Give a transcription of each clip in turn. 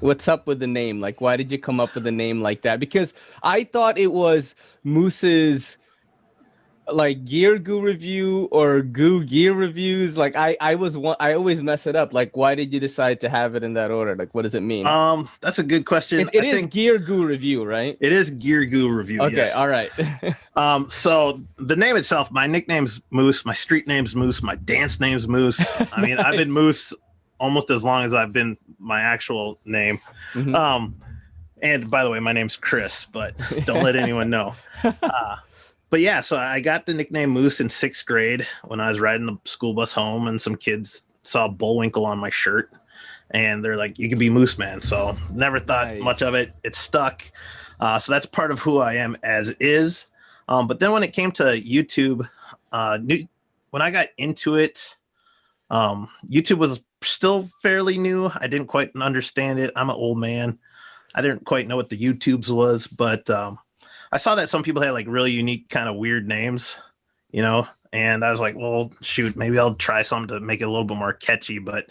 What's up with the name? Like, why did you come up with a name like that? Because I thought it was Moose's like gear goo review or goo gear reviews. Like I always mess it up. Like, why did you decide to have it in that order? Like, what does it mean? That's a good question. It I is think gear goo review, right? it is Gear Goo Review. Okay, Yes. all right. So the name itself, my nickname's Moose, my street name's Moose, my dance name's Moose. I mean, I've been Moose almost as long as I've been my actual name. Mhm. And by the way, my name's Chris, but don't let anyone know. But yeah, so I got the nickname Moose in 6th grade when I was riding the school bus home, and some kids saw Bullwinkle on my shirt, and they're like, "You can be Moose Man." So never thought Nice. much of it. It stuck. So that's part of who I am as is. But then when it came to YouTube, when I got into it, YouTube was still fairly new. I didn't quite understand it. I'm an old man. I didn't quite know what the YouTubes was, but I saw that some people had like really unique kind of weird names, you know, and I was like, well, shoot, maybe I'll try something to make it a little bit more catchy. But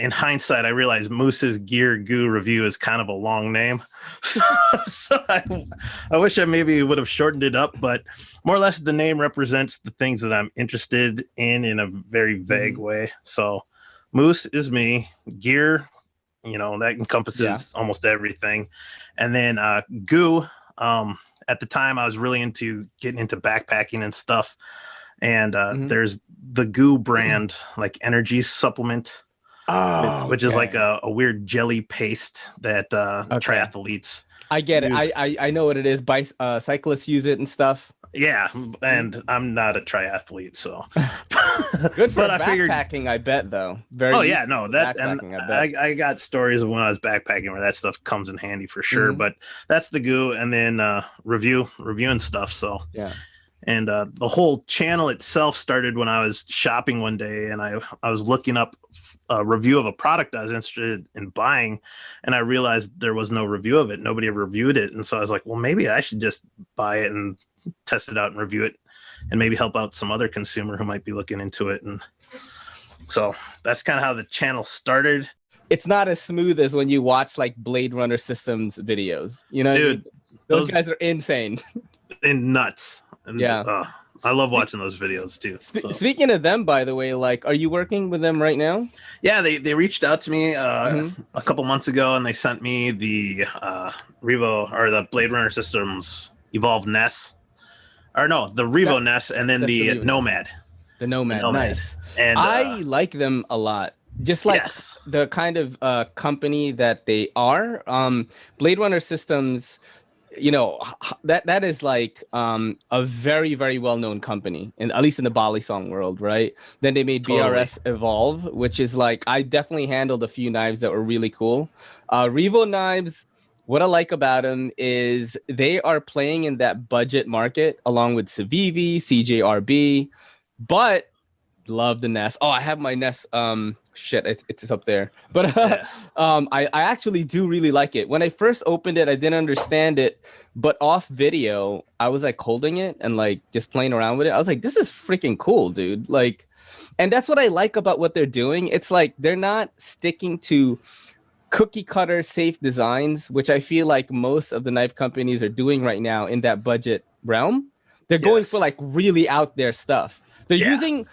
in hindsight, I realized Moose's Gear Goo Review is kind of a long name. So I wish I maybe would have shortened it up, but more or less the name represents the things that I'm interested in a very vague way. So Moose is me, Gear, you know, that encompasses almost everything. And then Goo, at the time I was really into getting into backpacking and stuff. And there's the Goo brand, like energy supplement, which is like a weird jelly paste that triathletes I get it. use. I know what it is. Cyclists use it and stuff. Yeah, and I'm not a triathlete, so Good for But I figured- backpacking, I bet, though. Very oh yeah, useful no, for that and backpacking, I bet. I got stories of when I was backpacking where that stuff comes in handy for sure. But that's the Goo, and then reviewing stuff. So Yeah. and the whole channel itself started when I was shopping one day, and I was looking up a review of a product I was interested in buying, and I realized there was no review of it. Nobody ever reviewed it, and so I was like, well, maybe I should just buy it and test it out and review it, and maybe help out some other consumer who might be looking into it. And so that's kind of how the channel started. It's not as smooth as when you watch like Blade Runner Systems videos. You know, Dude, those guys are insane. And nuts. And, Yeah. I love watching those videos too. So. Speaking of them, by the way, like, are you working with them right now? Yeah, they reached out to me a couple months ago, and they sent me the Revo or the Blade Runner Systems Evolve Ness, or no, the Revo Ness, and then the Nomad. The Nomad, nice. And I like them a lot. Just like the kind of company that they are. Blade Runner Systems, you know, that is like a very, very well-known company, and at least in the Bali song world, right? Then they made BRS Evolve, which is like, I definitely handled a few knives that were really cool. Revo knives, what I like about them is they are playing in that budget market along with Civivi, CJRB, but love the Ness. Oh, I have my Ness. Shit, it's up there. But I actually do really like it. When I first opened it, I didn't understand it, but off video, I was like holding it and like just playing around with it. I was like, this is freaking cool, dude. Like, and that's what I like about what they're doing. It's like they're not sticking to cookie cutter safe designs, which I feel like most of the knife companies are doing right now in that budget realm. They're going for like really out there stuff. They're using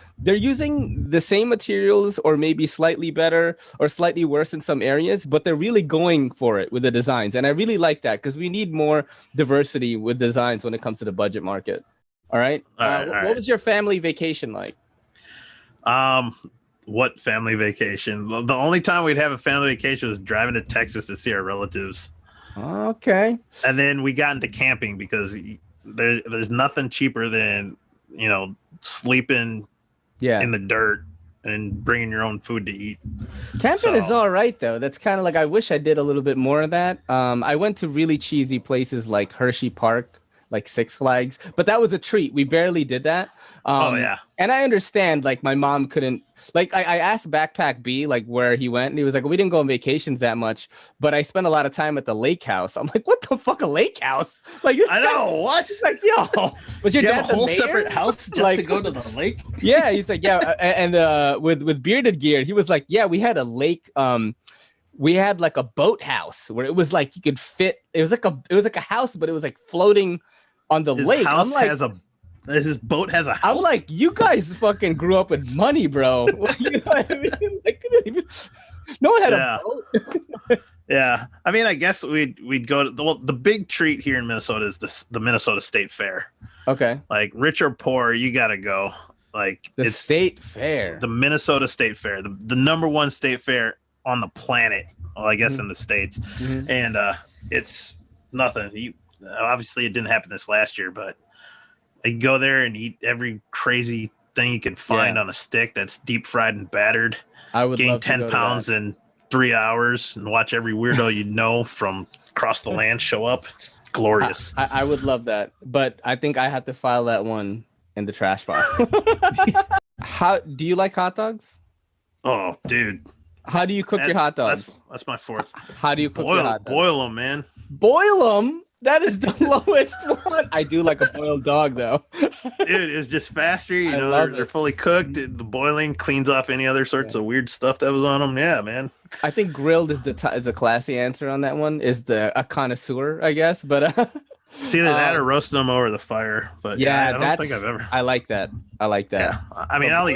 the same materials or maybe slightly better or slightly worse in some areas, but they're really going for it with the designs. And I really like that because we need more diversity with designs when it comes to the budget market. All right. What was your family vacation like? What family vacation? The only time we'd have a family vacation was driving to Texas to see our relatives. Okay. And then we got into camping because there's nothing cheaper than, you know, sleeping in the dirt and bringing your own food to eat. Camping is all right, though. That's kind of like, I wish I did a little bit more of that. I went to really cheesy places like Hershey Park, like Six Flags, but that was a treat. We barely did that. And I understand, like, my mom couldn't, like, I asked Backpack B, like, where he went, and he was like, we didn't go on vacations that much, but I spent a lot of time at the lake house. I'm like, what the fuck, a lake house? Like, I know, what? It's like, yo, was your dad have a whole separate house just like, to go to the lake? Yeah, he's like, yeah, and with Bearded Gear, he was like, yeah, we had a lake, we had like a boathouse where it was like you could fit. It was like a house, but it was like floating on the lake. House I'm like, his boat has a house. I'm like, you guys fucking grew up with money, bro. You know what I mean? Like, no one had a boat. Yeah, I mean, I guess we'd go to the big treat here in Minnesota is the Minnesota State Fair. Okay. Like rich or poor, you gotta go. Like it's State Fair, the Minnesota State Fair, the number one state fair on the planet. Well, I guess in the States, and it's nothing. Obviously it didn't happen this last year, but you go there and eat every crazy thing you can find on a stick that's deep fried and battered. I would gain 10 pounds in 3 hours and watch every weirdo you know from across the land show up. It's glorious. I would love that, but I think I have to file that one in the trash pile. How do you like hot dogs? Oh, dude. How do you cook your hot dogs? That's my fourth. How do you cook your hot dogs? Boil them, man. Boil them? That is the lowest one. I do like a boiled dog, though. Dude, it's just faster. You know, they're fully cooked. The boiling cleans off any other sorts of weird stuff that was on them. Yeah, man. I think grilled is is a classy answer on that one. Is a connoisseur, I guess. But it's either that or roasting them over the fire. But yeah, I don't think I've ever. I like that. Yeah. I mean, I'll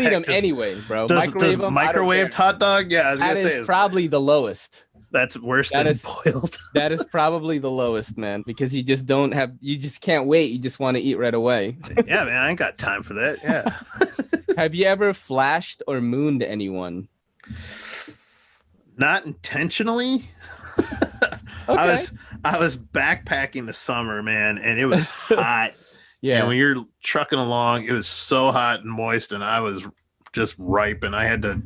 eat them anyway, bro. Does microwaved hot dog? Yeah, I was gonna say it's probably the lowest. That's worse than boiled. That is probably the lowest, man, because you just can't wait. You just want to eat right away. Yeah, man, I ain't got time for that. Yeah. Have you ever flashed or mooned anyone? Not intentionally. Okay. I was backpacking the summer, man, and it was hot. Yeah. And when you're trucking along, it was so hot and moist, and I was just ripe, and I had to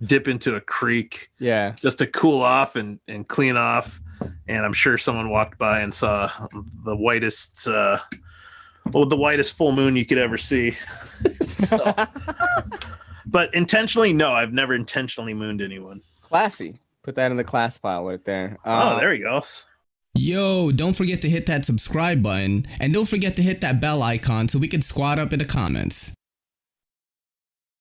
dip into a creek just to cool off and clean off. And I'm sure someone walked by and saw the whitest full moon you could ever see. But intentionally, no, I've never intentionally mooned anyone. Classy. Put that in the class file right there. There he goes. Yo, don't forget to hit that subscribe button, and don't forget to hit that bell icon so we can squad up in the comments.